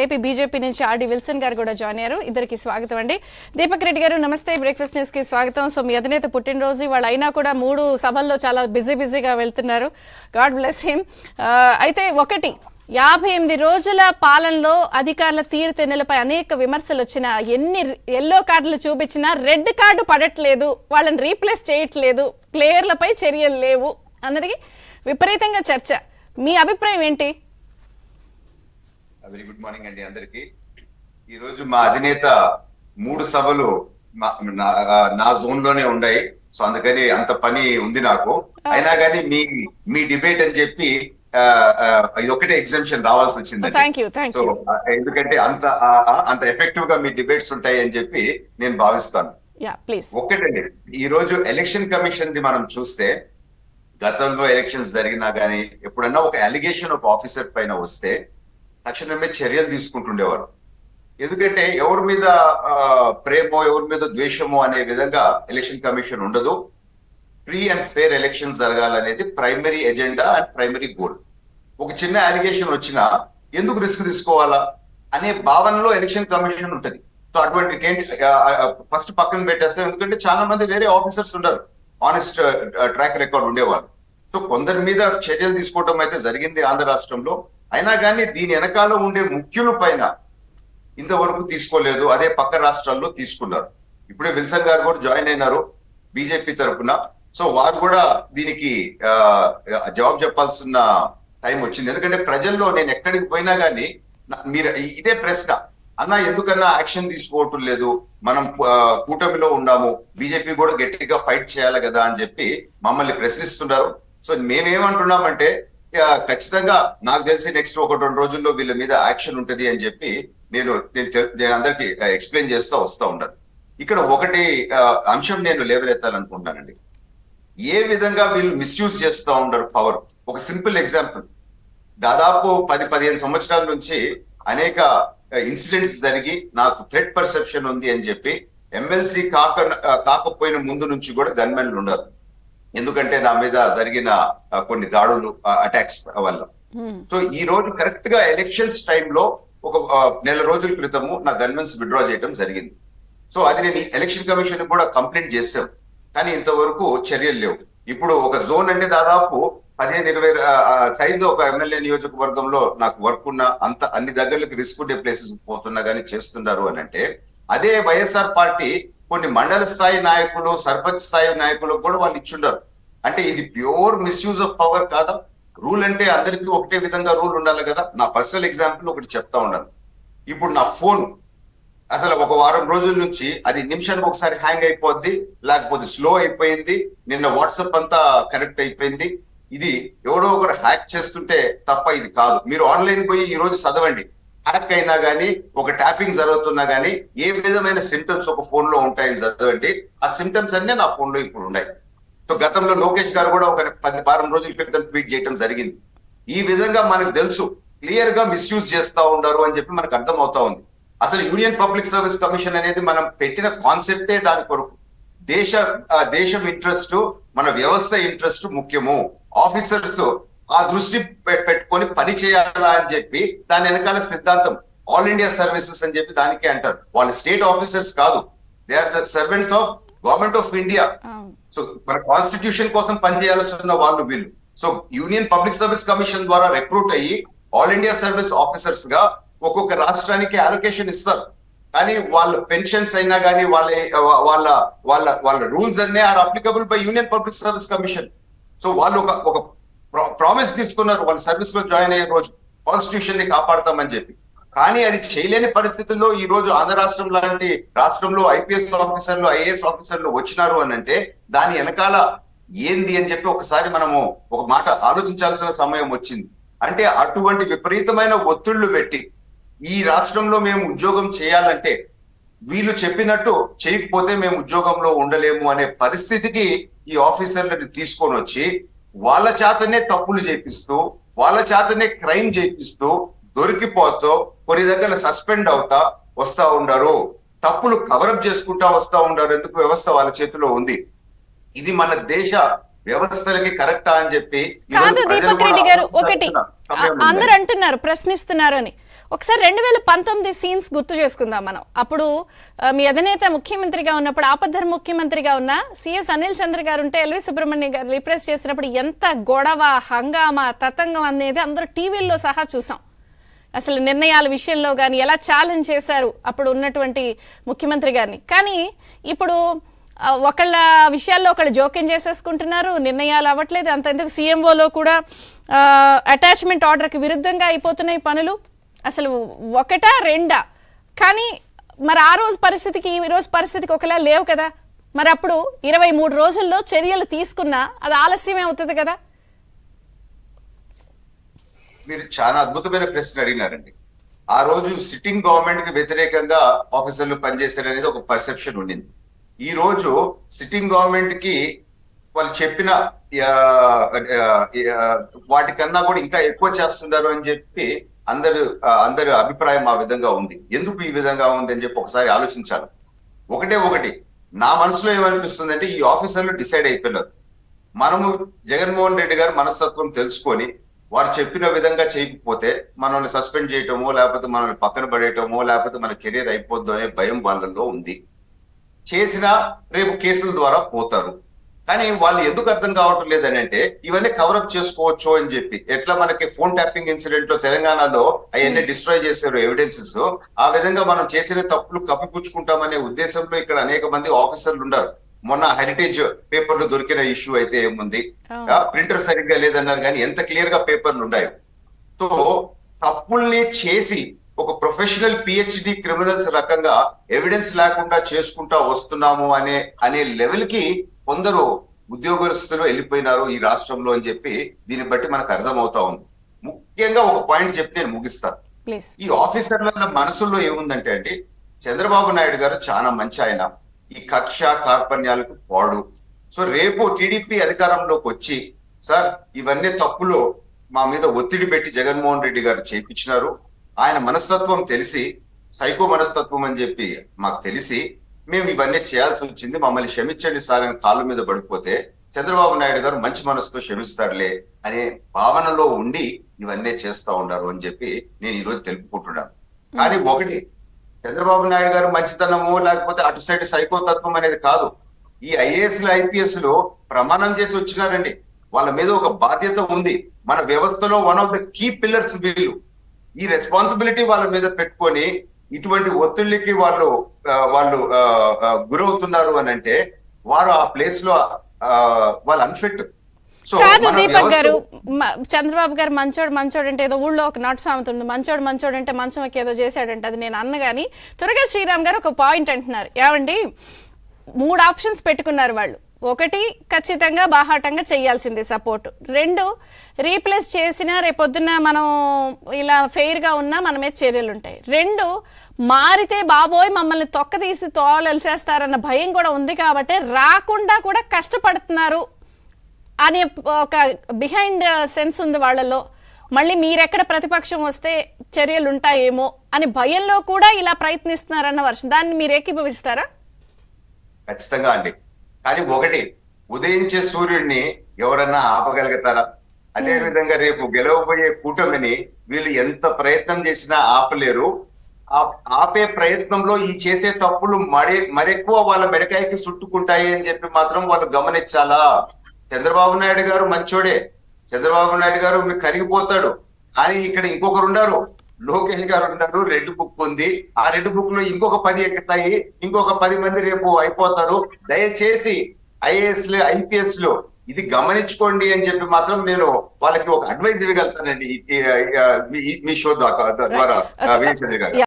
AP BJP నుంచి RD Wilson గారు కూడా జాయిన్ అయ్యారు. ఇద్దరికి స్వాగతం అండి. దీపక్ రెడ్డి గారు నమస్తే, బ్రేక్ఫాస్ట్ న్యూస్ కి స్వాగతం. సో మీ అధినేత పుట్టినరోజు వాళ్ళు అయినా కూడా 3 సభల్లో చాలా బిజీగా వెళ్తున్నారు. God bless him. అయితే ఒకటి 58 రోజుల పాలనలో అధికారుల తీరుతెన్నులపై అనేక విమర్శలు వచ్చినా, ఎన్ని ఎల్లో కార్డులు చూపించినా రెడ్ కార్డు పడట్లేదు, వాళ్ళని రీప్లేస్ చేయట్లేదు, ప్లేయర్లపై చర్యలు లేవు అన్నది విపరీతంగా చర్చ. మీ అభిప్రాయం ఏంటి? వెరీ గుడ్ మార్నింగ్ అండి అందరికి. ఈ రోజు మా అధినేత 3 సభలు నా జోన్ లోనే ఉన్నాయి. సో అందుకని అంత పని ఉంది నాకు. అయినా కానీ మీ డిబేట్ అని చెప్పి ఇది ఒకటే ఎగ్జామ్షన్ రావాల్సి వచ్చింది. సో ఎందుకంటే అంత ఎఫెక్టివ్ గా మీ డిబేట్స్ ఉంటాయి అని చెప్పి నేను భావిస్తాను. ఒకటండి, ఈ రోజు ఎలక్షన్ కమిషన్ ది మనం చూస్తే గతంలో ఎలక్షన్స్ జరిగినా గానీ ఎప్పుడన్నా ఒక అలిగేషన్ ఒక ఆఫీసర్ పైన వస్తే తక్షణమే చర్యలు తీసుకుంటుండేవారు. ఎందుకంటే ఎవరి మీద ప్రేమో ఎవరి మీద ద్వేషమో అనే విధంగా ఎలక్షన్ కమిషన్ ఉండదు. ఫ్రీ అండ్ ఫెయిర్ ఎలక్షన్ జరగాలనేది primary agenda and primary goal. ఒక చిన్న అలిగేషన్ వచ్చినా ఎందుకు రిస్క్ తీసుకోవాలా అనే భావనలో ఎలక్షన్ కమిషన్ ఉంటుంది. సో అటువంటి ఫస్ట్ పక్కన పెట్టేస్తే, ఎందుకంటే చాలా మంది వేరే ఆఫీసర్స్ ఉండరు, ఆనెస్ట్ ట్రాక్ రికార్డ్ ఉండేవాళ్ళు. సో కొందరి మీద చర్యలు తీసుకోవడం అయితే జరిగింది ఆంధ్ర రాష్ట్రంలో. అయినా కానీ దీని వెనకాల ఉండే ముఖ్యుల పైన ఇంతవరకు తీసుకోలేదు. అదే పక్క రాష్ట్రాల్లో తీసుకున్నారు. ఇప్పుడే విల్సన్ గారు కూడా జాయిన్ అయినారు బీజేపీ తరఫున. సో వారు కూడా దీనికి జవాబు చెప్పాల్సిన టైం వచ్చింది. ఎందుకంటే ప్రజల్లో నేను ఎక్కడికి పోయినా కానీ మీరు ఇదే ప్రశ్న, అన్నా ఎందుకన్నా యాక్షన్ తీసుకోవటం లేదు, మనం కూటమిలో ఉన్నాము, బీజేపీ కూడా గట్టిగా ఫైట్ చేయాలి కదా అని చెప్పి మమ్మల్ని ప్రశ్నిస్తున్నారు. సో మేమేమంటున్నామంటే ఖచ్చితంగా నాకు తెలిసి నెక్స్ట్ 1-2 రోజుల్లో వీళ్ళ మీద యాక్షన్ ఉంటది అని చెప్పి నేను అందరికి ఎక్స్ప్లెయిన్ చేస్తా వస్తా ఉన్నాను. ఇక్కడ ఒకటి అంశం నేను లేవనెత్తాలనుకుంటానండి. ఏ విధంగా వీళ్ళు మిస్యూజ్ చేస్తూ ఉండరు పవర్. ఒక సింపుల్ ఎగ్జాంపుల్, దాదాపు 10-15 సంవత్సరాల నుంచి అనేక ఇన్సిడెంట్స్ జరిగి నాకు థ్రెట్ పర్సెప్షన్ ఉంది అని చెప్పి ఎమ్మెల్సీ కాకపోయిన ముందు నుంచి కూడా గన్మెన్లు ఉండరు. ఎందుకంటే నా మీద జరిగిన కొన్ని దాడులు, అటాక్స్ వల్ల. సో ఈ రోజు కరెక్ట్ గా ఎలక్షన్స్ టైంలో ఒక నెల రోజుల క్రితము నా గన్మెన్స్ విత్డ్రా చేయడం జరిగింది. సో అది నేను ఎలక్షన్ కమిషన్ కూడా కంప్లైంట్ చేశాను, కానీ ఇంతవరకు చర్యలు లేవు. ఇప్పుడు ఒక జోన్ అంటే దాదాపు 15-20 సైజు ఒక ఎమ్మెల్యే నియోజకవర్గంలో నాకు వర్క్ ఉన్న అన్ని దగ్గరలకు రిస్క్ ఉండే ప్లేసెస్ పోతున్నా కానీ చేస్తున్నారు అని అంటే, అదే వైఎస్ఆర్ పార్టీ కొన్ని మండల స్థాయి నాయకులు, సర్పంచ్ స్థాయి నాయకులకు కూడా వాళ్ళు ఇచ్చుండారు. అంటే ఇది ప్యూర్ మిస్యూజ్ ఆఫ్ పవర్ కాదా? రూల్ అంటే అందరికీ ఒకటే విధంగా రూల్ ఉండాలి కదా. నా పర్సనల్ ఎగ్జాంపుల్ ఒకటి చెప్తా ఉన్నాను. ఇప్పుడు నా ఫోన్ అసలు ఒక వారం రోజుల నుంచి అది నిమిషానికి ఒకసారి హ్యాంగ్ అయిపోద్ది, లేకపోతే స్లో అయిపోయింది. నిన్న వాట్సాప్ అంతా కనెక్ట్ అయిపోయింది. ఇది ఎవడో ఒకరు హ్యాక్ చేస్తుంటే తప్ప ఇది కాదు. మీరు ఆన్లైన్ పోయి ఈ రోజు చదవండి, హ్యాక్ అయినా కానీ ఒక ట్యాపింగ్ జరుగుతున్నా కానీ ఏ విధమైన సిమ్టమ్స్ ఒక ఫోన్ లో ఉంటాయని చదవండి. ఆ సిమ్టమ్స్ అన్నీ నా ఫోన్ లో ఇప్పుడు ఉన్నాయి. సో గతంలో లోకేష్ గారు కూడా ఒక 10 రోజుల క్రితం ట్వీట్ చేయడం జరిగింది. ఈ విధంగా మనకు తెలుసు క్లియర్ గా మిస్యూజ్ చేస్తా ఉన్నారు అని చెప్పి మనకు అర్థం అవుతా ఉంది. అసలు యూనియన్ పబ్లిక్ సర్వీస్ కమిషన్ అనేది మనం పెట్టిన కాన్సెప్టే దాని కొరకు. దేశం ఇంట్రెస్ట్, మన వ్యవస్థ ఇంట్రెస్ట్ ముఖ్యము. ఆఫీసర్స్ ఆ దృష్టి పెట్టుకొని పని చేయాలా అని చెప్పి దాని వెనకాల సిద్ధాంతం ఆల్ ఇండియా సర్వీసెస్ అని చెప్పి దానికే అంటారు. వాళ్ళు స్టేట్ ఆఫీసర్స్ కాదు, they are the servants of government of India. So మన కాన్స్టిట్యూషన్ కోసం పనిచేయాల్సిన వాళ్ళు వీళ్ళు. So Union Public Service Commission ద్వారా రిక్రూట్ అయ్యి ఆల్ ఇండియా సర్వీస్ ఆఫీసర్స్ గా ఒక్కొక్క రాష్ట్రానికి అలొకేషన్ ఇస్తారు. కానీ వాళ్ళ పెన్షన్స్ అయినా కానీ వాళ్ళ రూల్స్ అన్నీ are applicable by Union Public Service Commission. So వాళ్ళు ఒక ప్రామిస్ తీసుకున్నారు వాళ్ళ సర్వీస్ లో జాయిన్ అయ్యే రోజు, కాన్స్టిట్యూషన్ ని కాపాడతామని చెప్పి. కానీ అది చేయలేని పరిస్థితుల్లో ఈ రోజు ఆంధ్ర రాష్ట్రం లాంటి రాష్ట్రంలో ఐపీఎస్ ఆఫీసర్లు, ఐఏఎస్ ఆఫీసర్లు వచ్చినారు అని అంటే దాని వెనకాల ఏంది అని చెప్పి ఒకసారి మనము ఒక మాట ఆలోచించాల్సిన సమయం వచ్చింది. అంటే అటువంటి విపరీతమైన ఒత్తిళ్లు పెట్టి ఈ రాష్ట్రంలో మేము ఉద్యోగం చేయాలంటే వీళ్ళు చెప్పినట్టు చేయకపోతే మేము ఉద్యోగంలో ఉండలేము అనే పరిస్థితికి ఈ ఆఫీసర్లను తీసుకొని వచ్చి వాళ్ళ చేతనే తప్పులు చేపిస్తూ, వాళ్ళ చేతనే క్రైమ్ చేపిస్తూ, దొరికిపోతూ కొన్ని దగ్గర సస్పెండ్ అవుతా వస్తా ఉన్నారు. తప్పులు కవరప్ చేసుకుంటా వస్తా ఉన్నారు. ఎందుకు? వ్యవస్థ వాళ్ళ చేతిలో ఉంది. ఇది మన దేశ వ్యవస్థలకి కరెక్టా అని చెప్పి కాదు దీపక్ రెడ్డి గారు. ఒకటి అందరూ అంటున్నారు, ప్రశ్నిస్తున్నారు అని. ఒకసారి 2019 సీన్స్ గుర్తు చేసుకుందాం మనం. అప్పుడు మీ అధినేత ముఖ్యమంత్రిగా ఉన్నప్పుడు, ఆపద్ధర్మ ముఖ్యమంత్రిగా ఉన్న సిఎస్ అనిల్ చంద్ర గారు ఉంటే ఎల్వి సుబ్రహ్మణ్యం గారు రిప్రెస్ చేసినప్పుడు ఎంత గొడవ, హంగామా, తతంగం అనేది అందరూ టీవీల్లో సహా చూసాం. అసలు నిర్ణయాల విషయంలో కానీ ఎలా ఛాలెంజ్ చేశారు అప్పుడు ఉన్నటువంటి ముఖ్యమంత్రి గారిని. కానీ ఇప్పుడు ఒకళ్ళ విషయాల్లో ఒకళ్ళు జోక్యం చేసేసుకుంటున్నారు, నిర్ణయాలు అవ్వట్లేదు. అంతెందుకు సీఎంఓలో కూడా అటాచ్మెంట్ ఆర్డర్కి విరుద్ధంగా అయిపోతున్నాయి పనులు. అసలు ఒకటా రెండా? కానీ మరి ఆ రోజు పరిస్థితికి ఈ రోజు పరిస్థితికి ఒకలా లేవు కదా. మరి అప్పుడు 23 రోజుల్లో చర్యలు తీసుకున్నా అది ఆలస్యమే అవుతుంది కదా. మీరు చాలా అద్భుతమైన ప్రశ్న అడిగినారండి. ఆ రోజు సిట్టింగ్ గవర్నమెంట్ కి వ్యతిరేకంగా ఆఫీసర్లు పనిచేశారనేది ఒక పర్సెప్షన్ ఉండింది. ఈ రోజు సిట్టింగ్ గవర్నమెంట్ కి వాళ్ళు చెప్పిన వాటికన్నా కూడా ఇంకా ఎక్కువ చేస్తున్నారు అని చెప్పి అందరి అభిప్రాయం ఆ విధంగా ఉంది. ఎందుకు ఈ విధంగా ఉంది అని చెప్పి ఒకసారి ఆలోచించాలి. ఒకటి నా మనసులో ఏమనిపిస్తుంది అంటే, ఈ ఆఫీసర్లు డిసైడ్ అయిపోయినారు. మనము జగన్మోహన్ రెడ్డి గారు మనస్తత్వం తెలుసుకొని వారు చెప్పిన విధంగా చేయకపోతే మనల్ని సస్పెండ్ చేయటమో, లేకపోతే మనల్ని పక్కన పడేయటమో, లేకపోతే మన కెరీర్ అయిపోద్దు అనే భయం వాళ్ళల్లో ఉంది. చేసినా రేపు కేసుల ద్వారా పోతారు. కానీ వాళ్ళు ఎందుకు అర్థం కావటం లేదని అంటే, ఇవన్నీ కవరప్ చేసుకోవచ్చు అని చెప్పి. ఎట్లా మనకి ఫోన్ ట్యాపింగ్ ఇన్సిడెంట్ లో తెలంగాణలో అవన్నీ డిస్ట్రాయ్ చేశారు ఎవిడెన్సెస్, ఆ విధంగా మనం చేసిన తప్పులు కప్పిపుచ్చుకుంటామనే ఉద్దేశంలో ఇక్కడ అనేక మంది ఆఫీసర్లు ఉన్నారు. మొన్న హెరిటేజ్ పేపర్లు దొరికిన ఇష్యూ అయితే ఏముంది, ప్రింటర్ సరిగ్గా లేదన్నారు, కానీ ఎంత క్లియర్ గా పేపర్లు ఉన్నాయి. సో తప్పుల్ని చేసి ఒక ప్రొఫెషనల్ పిహెచ్డి క్రిమినల్స్ రకంగా ఎవిడెన్స్ లేకుండా చేసుకుంటా వస్తున్నాము అనే లెవెల్ కి కొందరు ఉద్యోగస్తులు వెళ్ళిపోయినారు ఈ రాష్ట్రంలో అని చెప్పి దీన్ని బట్టి మనకు అర్థమవుతా ఉంది. ముఖ్యంగా ఒక పాయింట్ చెప్పి నేను ముగిస్తాను. ఈ ఆఫీసర్ల మనసుల్లో ఏముందంటే అండి, చంద్రబాబు నాయుడు గారు చాలా మంచి ఆయన, ఈ కక్ష కార్పణ్యాలకు పాడు. సో రేపు టీడీపీ అధికారంలోకి వచ్చి, సార్ ఇవన్నీ తప్పులు మా మీద ఒత్తిడి పెట్టి జగన్మోహన్ రెడ్డి గారు చేయించినారు, ఆయన మనస్తత్వం తెలిసి, సైకో మనస్తత్వం అని చెప్పి మాకు తెలిసి మేము ఇవన్నీ చేయాల్సి వచ్చింది, మమ్మల్ని క్షమించండి సార్ అని కాళ్ళ మీద పడిపోతే చంద్రబాబు నాయుడు గారు మంచి మనసుతో క్షమిస్తాడులే అనే భావనలో ఉండి ఇవన్నీ చేస్తా ఉన్నారు అని చెప్పి నేను ఈరోజు తెలుపుకుంటున్నాను. కానీ ఒకటి, చంద్రబాబు నాయుడు గారు మంచితనము లేకపోతే అటు సైడ్ సైకోతత్వం అనేది కాదు. ఈ ఐఏఎస్లు ఐపీఎస్లు ప్రమాణం చేసి వచ్చినారండి. వాళ్ళ మీద ఒక బాధ్యత ఉంది. మన వ్యవస్థలో one of the key pillars వీళ్ళు. ఈ రెస్పాన్సిబిలిటీ వాళ్ళ మీద పెట్టుకొని ఇటువంటి ఒత్తిళ్ళకి వాళ్ళు గురవుతున్నారు అని అంటే వారు ఆ ప్లేస్ లో వాళ్ళు అన్ఫిట్. కాదు దీపక్ గారు, చంద్రబాబు గారు మంచోడు అంటే ఏదో ఊళ్ళో ఒక నాటు సామెత ఉంది, మంచోడు అంటే మంచంకి ఏదో చేశాడంటే అది నేను అన్న. కానీ త్వరగా శ్రీరామ్ గారు ఒక పాయింట్ అంటున్నారు. ఏమండి, 3 ఆప్షన్స్ పెట్టుకున్నారు వాళ్ళు. 1, ఖచ్చితంగా బాహాటంగా చేయాల్సిందే సపోర్ట్. 2, రీప్లేస్ చేసినా రేపొద్దున మనం ఇలా ఫెయిర్గా ఉన్నా మన మీద చర్యలు ఉంటాయి. 2, మారితే బాబోయ్ మమ్మల్ని తొక్కదీసి తోలెల్చేస్తారన్న భయం కూడా ఉంది కాబట్టి రాకుండా కూడా కష్టపడుతున్నారు అనే ఒక బిహైండ్ సెన్స్ ఉంది వాళ్ళలో. మళ్ళీ మీరెక్కడ ప్రతిపక్షం వస్తే చర్యలు ఉంటాయేమో అని భయంలో కూడా ఇలా ప్రయత్నిస్తున్నారన్న వర్షం, దాన్ని మీరు ఏకీభవిస్తారా? ఖచ్చితంగా అండి. కానీ ఒకటి, ఉదయించే సూర్యుడిని ఎవరన్నా ఆపగలుగుతారా? అదే విధంగా రేపు గెలవబోయే కూటమిని వీళ్ళు ఎంత ప్రయత్నం చేసినా ఆపలేరు. ఆపే ప్రయత్నంలో ఈ చేసే తప్పులు మరెక్కువ వాళ్ళ మెడకాయకి చుట్టుకుంటాయి అని చెప్పి మాత్రం వాళ్ళు గమనించాలా. చంద్రబాబు నాయుడు గారు మంచోడే, చంద్రబాబు నాయుడు గారు మీకు కరిగిపోతాడు. కానీ ఇక్కడ ఇంకొకరు ఉన్నారు, లోకేష్ గారు ఉన్నారు, రెడ్ బుక్ ఉంది. ఆ రెడ్ బుక్ లో ఇంకొక 10 ఎక్కుతాయి, ఇంకొక 10 మంది రేపు అయిపోతారు. దయచేసి ఐఏఎస్లు ఐపీఎస్లు ఇది గమనించుకోండి అని చెప్పి మాత్రం నేను వాళ్ళకి ఒక అడ్వైజ్ ఇవ్వగలుగుతానండి మీ షో ద్వారా.